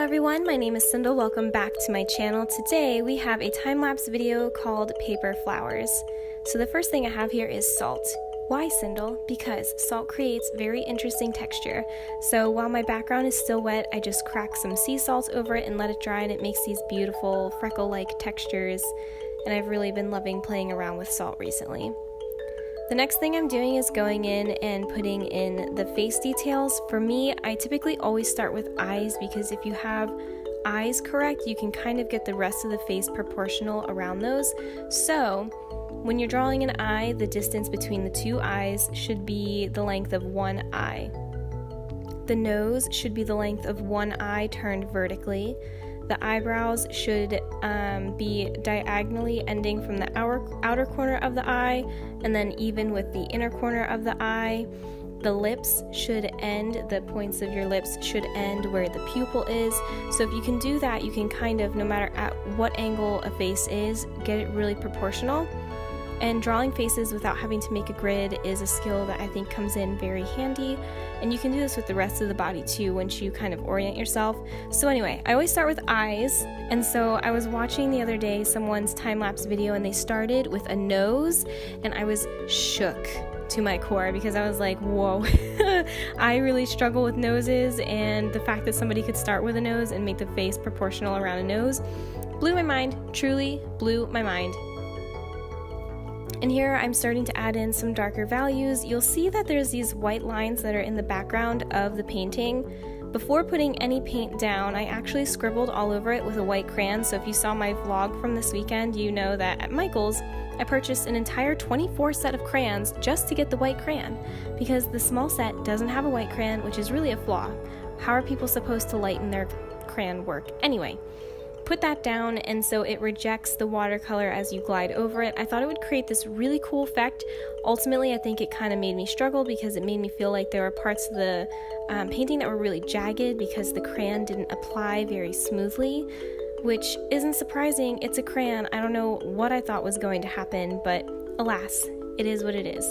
everyone, my name is Sindel. Welcome back to my channel. Today we have a time-lapse video called Paper Flowers. So the first thing I have here is salt. Why Sindel? Because salt creates very interesting texture. So while my background is still wet, I just crack some sea salt over it and let it dry, and it makes these beautiful freckle-like textures. And I've really been loving playing around with salt recently. The next thing I'm doing is going in and putting in the face details. For me, I typically always start with eyes because if you have eyes correct, you can kind of get the rest of the face proportional around those. So when you're drawing an eye, the distance between the two eyes should be the length of one eye. The nose should be the length of one eye turned vertically. The eyebrows should be diagonally ending from the outer corner of the eye and then even with the inner corner of the eye. The lips should end, the points of your lips should end where the pupil is. So if you can do that, you can kind of, no matter at what angle a face is, get it really proportional. And drawing faces without having to make a grid is a skill that I think comes in very handy. And you can do this with the rest of the body too once you kind of orient yourself. So anyway, I always start with eyes. And so I was watching the other day someone's time-lapse video and they started with a nose and I was shook to my core because I was like, whoa, I really struggle with noses, and the fact that somebody could start with a nose and make the face proportional around a nose blew my mind, truly blew my mind. And here I'm starting to add in some darker values. You'll see that there's these white lines that are in the background of the painting. Before putting any paint down, I actually scribbled all over it with a white crayon. So if you saw my vlog from this weekend, you know that at Michael's, I purchased an entire 24 set of crayons just to get the white crayon, because the small set doesn't have a white crayon, which is really a flaw. How are people supposed to lighten their crayon work? Anyway. Put that down, and so it rejects the watercolor as you glide over it. I thought it would create this really cool effect. Ultimately, I think it kind of made me struggle because it made me feel like there were parts of the painting that were really jagged because the crayon didn't apply very smoothly, which isn't surprising. It's a crayon. I don't know what I thought was going to happen, but alas, it is what it is.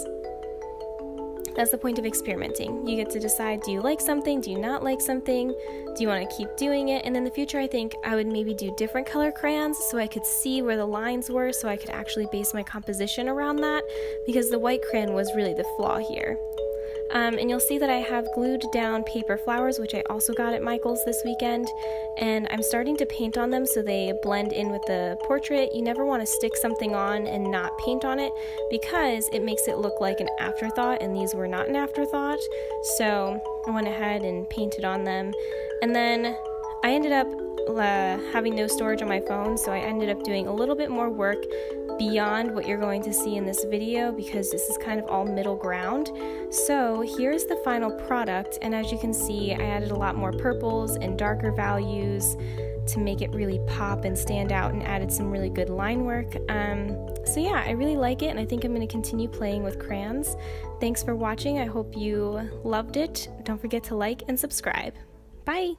That's the point of experimenting. You get to decide, do you like something? Do you not like something? Do you want to keep doing it? And in the future, I think I would maybe do different color crayons so I could see where the lines were, so I could actually base my composition around that, because the white crayon was really the flaw here. And you'll see that I have glued down paper flowers, which I also got at Michael's this weekend, and I'm starting to paint on them so they blend in with the portrait. You never want to stick something on and not paint on it because it makes it look like an afterthought, and these were not an afterthought. So I went ahead and painted on them, and then I ended up having no storage on my phone, so I ended up doing a little bit more work beyond what you're going to see in this video because this is kind of all middle ground. So here's the final product, and as you can see, I added a lot more purples and darker values to make it really pop and stand out, and added some really good line work. So yeah, I really like it, and I think I'm going to continue playing with crayons. Thanks for watching. I hope you loved it. Don't forget to like and subscribe. Bye!